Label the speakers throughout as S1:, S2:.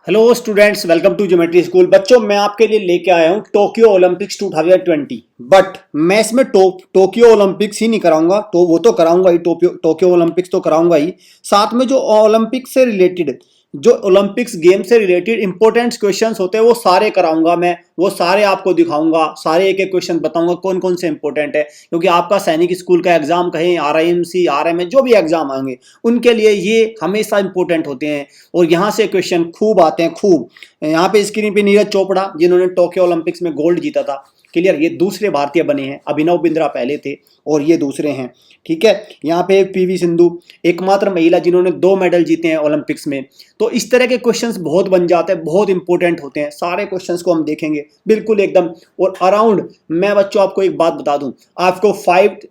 S1: Hello students, welcome to geometry school. बच्चों, मैं आपके लिए लेके आया हूँ टोक्यो ओलंपिक्स 2020। बट मैं इसमें टोक्यो ओलंपिक्स ही नहीं कराऊंगा, तो वो तो कराऊंगा ही, टोक्यो ओलंपिक्स तो कराऊंगा ही। साथ में जो ओलंपिक्स से रिलेटेड, जो ओलंपिक्स गेम से रिलेटेड इंपॉर्टेंट क्वेश्चंस होते हैं वो सारे कराऊंगा मैं। वो सारे आपको दिखाऊंगा, सारे एक एक क्वेश्चन बताऊंगा कौन कौन से इंपॉर्टेंट है। क्योंकि आपका सैनिक स्कूल का एग्जाम, कहें RIMC RMA जो भी एग्जाम आएंगे, उनके लिए ये हमेशा इंपॉर्टेंट होते हैं। और यहाँ से क्वेश्चन खूब आते हैं, खूब। यहाँ पे स्क्रीन पे नीरज चोपड़ा, जिन्होंने टोक्यो ओलंपिक्स में गोल्ड जीता था, क्लियर, ये दूसरे भारतीय बने हैं। अभिनव बिंद्रा पहले थे और ये दूसरे हैं, ठीक है। यहाँ पे PV सिंधु, एकमात्र महिला जिन्होंने 2 मेडल जीते हैं ओलंपिक्स में। तो इस तरह के क्वेश्चंस बहुत बन जाते हैं, बहुत इंपॉर्टेंट होते हैं। सारे क्वेश्चंस को हम देखेंगे बिल्कुल एकदम। और अराउंड, मैं बच्चों आपको एक बात बता दूं, आपको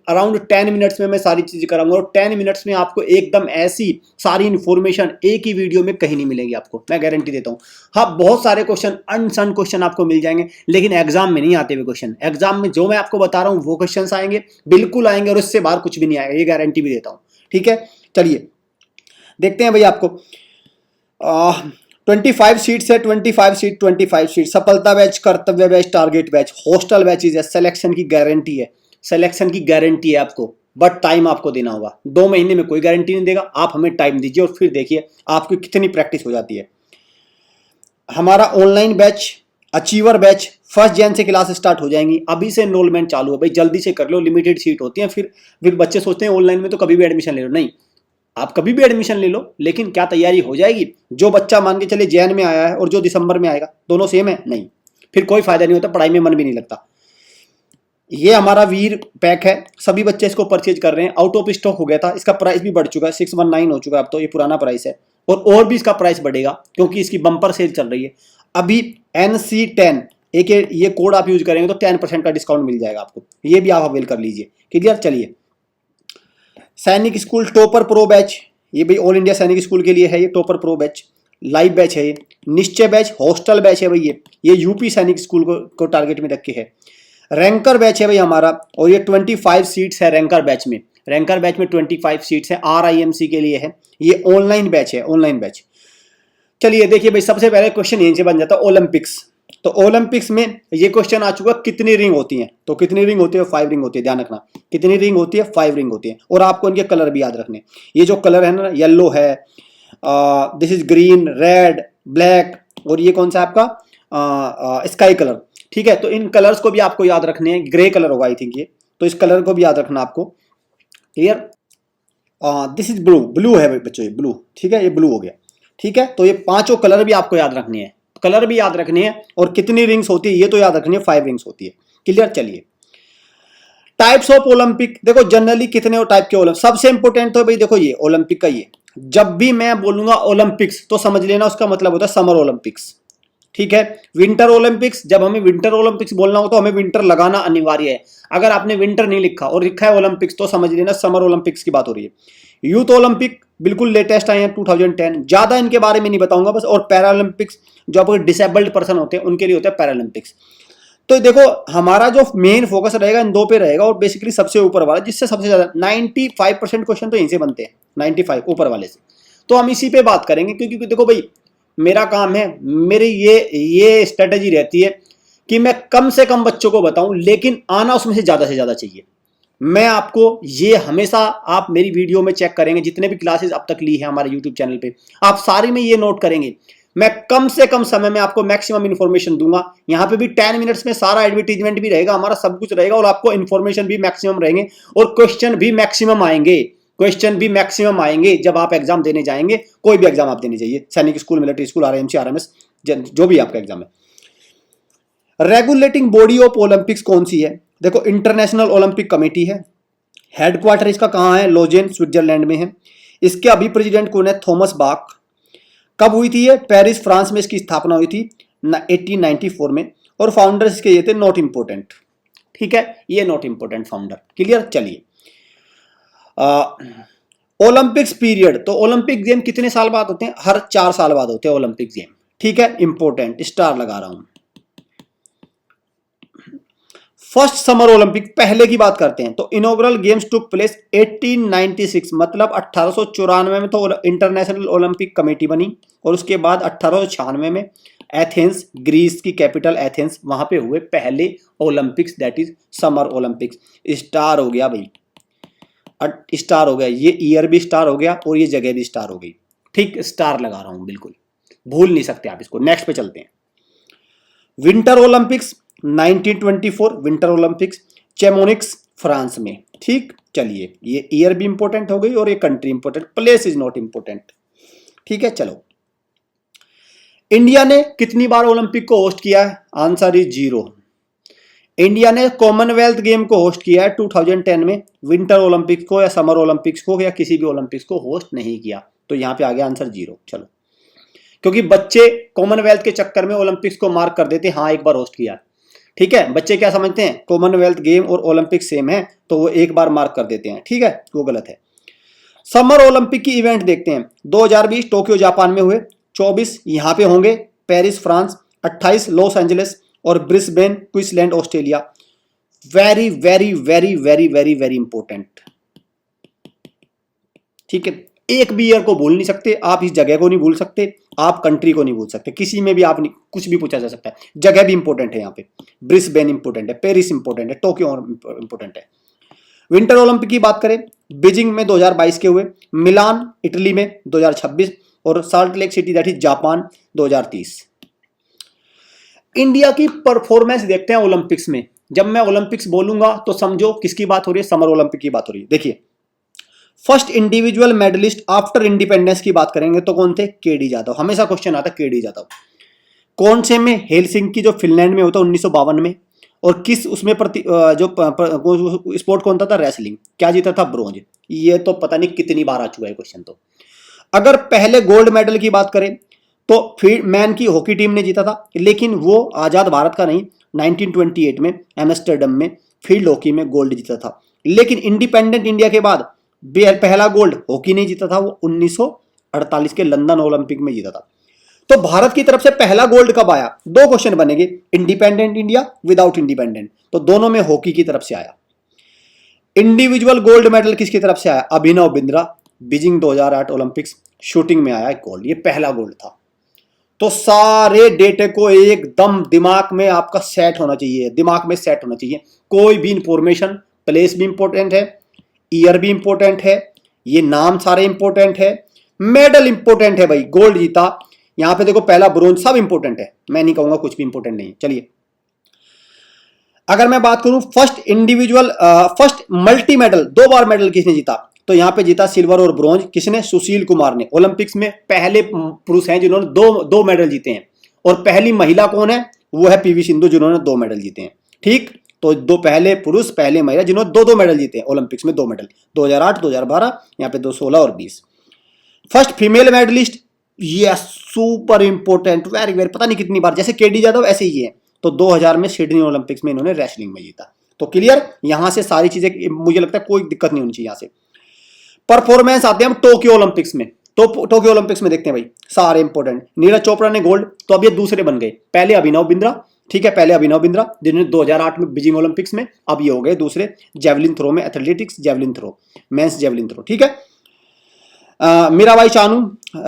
S1: अराउंड 10 मिनट्स में मैं सारी चीजें कराऊंगा। और 10 मिनट्स में आपको एकदम ऐसी सारी इंफॉर्मेशन एक ही वीडियो में कहीं नहीं मिलेगी आपको, मैं गारंटी देता हूं। हाँ, बहुत सारे क्वेश्चन, अनसन क्वेश्चन आपको मिल जाएंगे, लेकिन एग्जाम में नहीं आते हुए क्वेश्चन। एग्जाम में जो मैं आपको बता रहा हूं वो क्वेश्चन आएंगे, बिल्कुल आएंगे, और इससे बाहर कुछ भी नहीं आएगा, ये गारंटी भी देता हूं, ठीक है। चलिए देखते हैं भाई। आपको 25 सीट्स है, 25 सीट। सफलता बैच, कर्तव्य batch, target batch, hostel batches है। सिलेक्शन की गारंटी है, सिलेक्शन की गारंटी है आपको। बट टाइम आपको देना होगा। 2 महीने में कोई गारंटी नहीं देगा, आप हमें टाइम दीजिए और फिर देखिए आपकी कितनी प्रैक्टिस हो जाती है। हमारा ऑनलाइन बैच, अचीवर बैच, 1 जनवरी से क्लास स्टार्ट हो जाएंगी। अभी से एनरोलमेंट चालू है भाई, जल्दी से कर लो, लिमिटेड सीट होती है। फिर बच्चे सोचते हैं ऑनलाइन में तो कभी भी एडमिशन ले लो। नहीं, आप कभी भी एडमिशन ले लो, लेकिन क्या तैयारी हो जाएगी? जो बच्चा मान के चले जैन में आया है और जो दिसंबर में आएगा, दोनों सेम है? नहीं, फिर कोई फायदा नहीं होता, पढ़ाई में मन भी नहीं लगता। ये हमारा वीर पैक है, सभी बच्चे इसको परचेज कर रहे हैं। आउट ऑफ स्टॉक हो गया था, इसका प्राइस भी बढ़ चुका है, 619 हो चुका है अब तो, ये पुराना प्राइस है। और भी इसका प्राइस बढ़ेगा क्योंकि इसकी बम्पर सेल चल रही है अभी। NC10 एक ये कोड आप यूज करेंगे तो 10% का डिस्काउंट मिल जाएगा आपको, ये भी आप अवेल कर लीजिए, क्लियर। चलिए, सैनिक स्कूल टॉपर प्रो बैच, ये भाई ऑल इंडिया सैनिक स्कूल के लिए है, ये topper pro batch live batch है। ये निश्चय बैच हॉस्टल बैच है भाई, ये यूपी सैनिक स्कूल को टारगेट में रख के है। रैंकर बैच है भाई हमारा, और ये 25 सीट्स है रैंकर बैच में। रैंकर बैच में 25 सीट्स है, RIMC के लिए है। ये ऑनलाइन बैच है, ऑनलाइन बैच। चलिए देखिए भाई, सबसे पहले क्वेश्चन यहीं से बन जाता है, ओलंपिक्स। तो ओलंपिक्स में ये क्वेश्चन आ चुका, कितनी रिंग होती हैं? तो कितनी रिंग होती है? 5 रिंग होती है, ध्यान रखना। कितनी रिंग होती है? 5 रिंग होती है। और आपको इनके कलर भी याद रखने। ये जो कलर है ना, येलो है, this is green, red, black, और ये कौन सा आपका स्काई कलर, ठीक है। तो इन कलर्स को भी आपको याद रखने हैं। ग्रे कलर होगा आई थिंक ये, तो इस कलर को भी याद रखना आपको, clear. This is blue, blue है बच्चों, ये ब्लू, ठीक है, ये ब्लू हो गया, ठीक है। तो ये 5 कलर भी आपको याद रखने हैं, कलर भी याद रखने हैं। और कितनी रिंग्स होती है ये तो याद रखनी है, 5 रिंग्स होती है, क्लियर। चलिए, टाइप्स ऑफ ओलंपिक, देखो जनरली कितने टाइप के ओलंपिक, सबसे इंपॉर्टेंट तो भाई देखो ये ओलंपिक का, ये जब भी मैं बोलूंगा ओलंपिक्स तो समझ लेना उसका मतलब होता है समर ओलंपिक्स, ठीक है। विंटर ओलंपिक्स, जब हमें विंटर ओलंपिक्स बोलना हो तो हमें विंटर लगाना अनिवार्य है। अगर आपने विंटर नहीं लिखा और लिखा है ओलंपिक्स तो समझ लेना समर ओलंपिक्स की बात हो रही है। यूथ ओलंपिक बिल्कुल लेटेस्ट आए हैं 2010, ज्यादा इनके बारे में नहीं बताऊंगा बस। और पैरालंपिक्स, जो आपको डिसेबल्ड पर्सन होते हैं उनके लिए होता है पैरालंपिक्स। तो देखो हमारा जो मेन फोकस रहेगा इन 2 पे रहेगा, और बेसिकली सबसे ऊपर वाला जिससे सबसे ज्यादा 95% क्वेश्चन तो यहीं से बनते हैं, 95 ऊपर वाले से। तो हम इसी पे बात करेंगे, क्योंकि देखो भाई मेरा काम है, मेरी ये स्ट्रेटेजी रहती है कि मैं कम से कम बच्चों को बताऊं, लेकिन आना उसमें से ज्यादा चाहिए। मैं आपको ये हमेशा, आप मेरी वीडियो में चेक करेंगे, जितने भी क्लासेस अब तक ली है हमारे यूट्यूब चैनल पे, आप सारी में ये नोट करेंगे, मैं कम से कम समय में आपको मैक्सिमम इंफॉर्मेशन दूंगा। यहां पे भी 10 मिनट्स में सारा एडवर्टीजमेंट भी रहेगा, हमारा सब कुछ रहेगा, और आपको इंफॉर्मेशन भी मैक्सिमम रहेंगे, और क्वेश्चन भी मैक्सिमम आएंगे। क्वेश्चन भी मैक्सिमम आएंगे जब आप एग्जाम देने जाएंगे, कोई भी एग्जाम आप देने जाइए, सैनिक school, military school, RIMC RMS, जो भी आपका एग्जाम है। रेगुलेटिंग बॉडी ऑफ ओलंपिक्स कौन सी है? देखो इंटरनेशनल ओलंपिक कमेटी है। हेडक्वार्टर इसका कहां है? लोजेन, स्विट्जरलैंड में है। इसके अभी प्रेसिडेंट कौन है? Thomas Bach. कब हुई थी ये? पेरिस, फ्रांस में इसकी स्थापना हुई थी 1894 में। और फाउंडर्स इसके ये थे, नॉट इंपोर्टेंट, ठीक है, ये नॉट इंपोर्टेंट फाउंडर, क्लियर। चलिए, ओलंपिक्स पीरियड, तो ओलंपिक गेम कितने साल बाद होते हैं? हर 4 साल बाद होते हैं ओलंपिक गेम, ठीक है, इंपोर्टेंट, स्टार लगा रहा हूं। फर्स्ट समर ओलंपिक पहले की बात करते हैं तो इनॉग्रल गेम्स टुक प्लेस 1896, मतलब 1894 में तो इंटरनेशनल ओलंपिक कमेटी बनी, और उसके बाद 1896 में एथेंस, ग्रीस की कैपिटल एथेंस, वहां पे हुए पहले Olympics, that is summer Olympics. Star हो गया भाई, स्टार हो गया, ये ईयर भी स्टार हो गया और ये जगह भी स्टार हो गई। ठीक, स्टार लगा रहा हूं, बिल्कुल भूल नहीं सकते आप इसको। नेक्स्ट पे चलते हैं। Winter Olympics 1924, winter Olympics Chamonix France में। ठीक, चलिए ये ईयर भी इंपॉर्टेंट हो गई और ये country important, place is not important. ठीक है, चलो इंडिया ने कितनी बार ओलंपिक को होस्ट किया है? Answer is 0। इंडिया ने कॉमनवेल्थ गेम को होस्ट किया है 2010 में, विंटर ओलंपिक्स को या समर ओलंपिक्स को या किसी भी ओलंपिक्स को होस्ट नहीं किया, तो यहां पे आ गया आंसर 0। चलो, क्योंकि बच्चे कॉमनवेल्थ के चक्कर में ओलंपिक्स को मार्क कर देते, हाँ एक बार होस्ट किया। ठीक है, बच्चे क्या समझते हैं, कॉमनवेल्थ गेम और ओलंपिक सेम है तो वो एक बार मार्क कर देते हैं। ठीक है, वो गलत है। समर ओलंपिक की इवेंट देखते हैं। 2020 टोक्यो जापान में हुए, 24 यहां पे होंगे पेरिस फ्रांस, 28 लॉस एंजलिस और Brisbane Queensland Australia. Very very very very very very important. ठीक है, एक भी ईयर को भूल नहीं सकते आप, इस जगह को नहीं भूल सकते आप, कंट्री को नहीं भूल सकते, किसी में भी आप नहीं, कुछ भी पूछा जा सकता है। जगह भी इंपॉर्टेंट है यहाँ पे, ब्रिस्बेन इंपॉर्टेंट है, पेरिस इंपॉर्टेंट है, टोक्यो इंपॉर्टेंट है। विंटर ओलंपिक की बात करें, बीजिंग में 2022 के हुए, मिलान इटली में 2026 और salt lake city that is Japan 2030। India की परफॉर्मेंस देखते हैं ओलंपिक्स में। जब मैं ओलंपिक्स बोलूंगा तो समझो किसकी बात हो रही है, समर ओलंपिक की बात हो रही है। देखिए, first individual medallist after independence की बात करेंगे तो कौन थे? केडी जाधव। हमेशा क्वेश्चन आता है केडी जाधव। कौन से में? हेलसिंकी जो फिनलैंड में होता है 1952 में। और किस उसमें जो स्पोर्ट कौन था? रेसलिंग। क्या जीता था? ब्रोंज। ये तो पता नहीं कितनी बार आ चुका है क्वेश्चन। तो अगर पहले गोल्ड मेडल की बात करें तो फील्ड मैन की हॉकी टीम ने जीता था, लेकिन वो आजाद भारत का नहीं, 1928 में एम्स्टर्डम में फील्ड हॉकी में गोल्ड जीता था। लेकिन इंडिपेंडेंट इंडिया के बाद पहला गोल्ड हॉकी नहीं जीता था, वो 1948 के लंदन ओलंपिक में जीता था। तो भारत की तरफ से पहला गोल्ड कब आया? दो क्वेश्चन बनेंगे, इंडिपेंडेंट इंडिया, विदाउट इंडिपेंडेंट। तो दोनों में हॉकी की तरफ से आया। इंडिविजुअल गोल्ड मेडल किसकी तरफ से आया? Abhinav Bindra, Beijing 2008 Olympics, shooting में आया गोल्ड, ये पहला गोल्ड था। तो सारे डेटे को एकदम दिमाग में आपका सेट होना चाहिए, दिमाग में सेट होना चाहिए। कोई भी इंफॉर्मेशन, प्लेस भी इंपॉर्टेंट है, ईयर भी इंपॉर्टेंट है, ये नाम सारे इंपॉर्टेंट है, मेडल इंपॉर्टेंट है भाई, गोल्ड जीता, यहां पे देखो पहला ब्रोंज, सब इंपॉर्टेंट है। मैं नहीं कहूंगा कुछ भी इंपॉर्टेंट नहीं है। चलिए, अगर मैं बात करूं फर्स्ट मल्टी मेडल, 2 बार मेडल किसने जीता? तो यहां पे जीता सिल्वर और ब्रोंज किसने? सुशील कुमार ने। ओलंपिक्स में पहले पुरुष हैं जिन्होंने दो मेडल जीते हैं। और पहली महिला कौन है? वो है पीवी सिंधु, जिन्होंने 2 मेडल जीते हैं। ठीक, तो दो पहले पुरुष, पहले महिला जिन्होंने 2 मेडल जीते हैं ओलंपिक्स में, 2 मेडल, 2008, 2012, यहाँ पे 2016 और 20। फर्स्ट फीमेल मेडलिस्ट, ये सुपर इंपोर्टेंट, वेरी वेरी, पता नहीं कितनी बार, जैसे केडी यादव ऐसे ही है। तो 2000 में सिडनी ओलंपिक्स में इन्होंने रेसलिंग में जीता। तो क्लियर, यहां से सारी चीजें, मुझे लगता है कोई दिक्कत नहीं होनी चाहिए। यहां से परफॉर्मेंस आते हैं हम टोक्यो ओलंपिक्स में। तो टोक्यो ओलंपिक्स में देखते हैं भाई, सारे इंपॉर्टेंट। नीरज चोपड़ा ने गोल्ड, तो अब ये दूसरे बन गए। पहले अभिनव बिंद्रा, ठीक है, पहले अभिनव बिंद्रा जिन्होंने 2008 में बीजिंग ओलंपिक्स में, अब ये हो गए दूसरे। जेवलिन थ्रो में, athletics javelin throw, men's javelin throw, ठीक है। मीराबाई चानू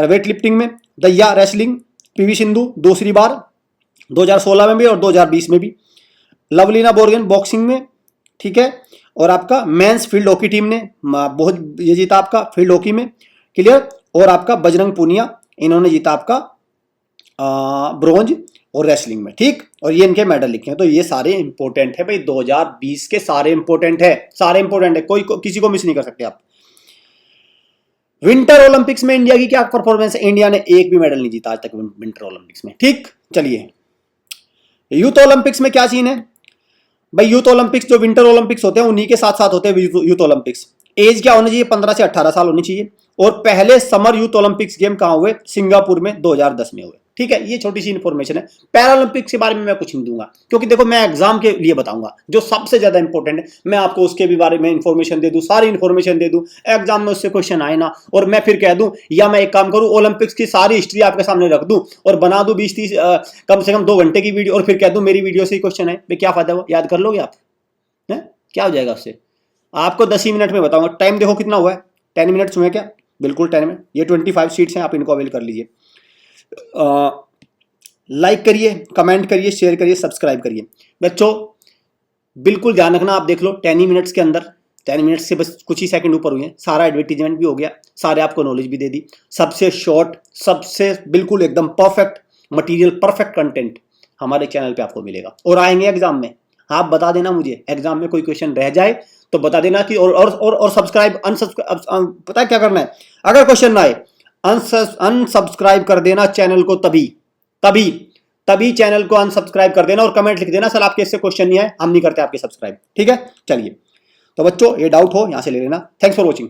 S1: वेट लिफ्टिंग में, दहिया रेसलिंग, पीवी सिंधु दूसरी बार 2016 में भी और 2020 में भी, लवलीना बोर्गन बॉक्सिंग में, ठीक है। और आपका मेंस फील्ड हॉकी टीम ने बहुत ये जीता आपका फील्ड हॉकी में, क्लियर। और आपका बजरंग पूनिया, इन्होंने जीता आपका ब्रोंज और रेसलिंग में, ठीक। और ये इनके मेडल लिखे हैं। तो ये सारे इंपॉर्टेंट है भाई, 2020 के सारे इंपॉर्टेंट है, सारे इंपॉर्टेंट है, किसी को मिस नहीं कर सकते आप। विंटर ओलंपिक्स में इंडिया की क्या परफॉर्मेंस है? इंडिया ने एक भी मेडल नहीं जीता आज तक विंटर ओलंपिक्स में, ठीक। चलिए, यूथ ओलंपिक्स में क्या सीन है भाई? यूथ ओलंपिक्स जो विंटर ओलंपिक्स होते हैं उन्हीं के साथ साथ होते हैं यूथ ओलंपिक्स। एज क्या होनी चाहिए? 15 से 18 साल होनी चाहिए। और पहले समर यूथ ओलंपिक्स गेम कहां हुए? सिंगापुर में 2010 में हुए, ठीक है। ये छोटी सी इंफॉर्मेशन है। पैरालंपिक्स के बारे में मैं कुछ नहीं दूंगा, क्योंकि देखो मैं एग्जाम के लिए बताऊंगा जो सबसे ज्यादा इंपॉर्टेंट है, मैं आपको उसके भी बारे में इंफॉर्मेशन दे दूं, सारी इंफॉर्मेशन दे दूं, एग्जाम में उससे क्वेश्चन आए ना, और मैं फिर कह दूं, या मैं एक काम करूं, ओलंपिक्स की सारी हिस्ट्री आपके सामने रख दूं और बना दूं 20-30 कम से कम 2 घंटे की वीडियो, और फिर कह दूं मेरी वीडियो से ही क्वेश्चन है, क्या फायदा हुआ? याद कर लोगे आप? क्या हो जाएगा उससे? आपको 10 ही मिनट में बताऊंगा। टाइम देखो कितना हुआ है, 10 मिनट्स हुए क्या? बिल्कुल 10 मिनट। ये 25 सीट्स हैं, आप इनको अवेल कर लीजिए। लाइक करिए, कमेंट करिए, शेयर करिए, सब्सक्राइब करिए। बच्चों बिल्कुल ध्यान रखना, आप देख लो 10 ही मिनट्स के अंदर, 10 मिनट्स से बस कुछ ही सेकंड ऊपर हुए हैं, सारा एडवर्टीजमेंट भी हो गया, सारे आपको नॉलेज भी दे दी, सबसे शॉर्ट, सबसे बिल्कुल एकदम परफेक्ट मटेरियल, परफेक्ट कंटेंट हमारे चैनल पे आपको मिलेगा। और आएंगे एग्जाम में, आप बता देना मुझे, एग्जाम में कोई क्वेश्चन रह जाए तो बता देना कि और सब्सक्राइब अनसब्सक्राइब, पता है क्या करना है? अगर क्वेश्चन ना आए अनसब्सक्राइब कर देना चैनल को, तभी तभी तभी चैनल को अनसब्सक्राइब कर देना और कमेंट लिख देना, सर आपके इससे क्वेश्चन नहीं है, हम नहीं करते आपके सब्सक्राइब। ठीक है, चलिए। तो बच्चों ये डाउट हो यहां से ले लेना। Thanks for watching.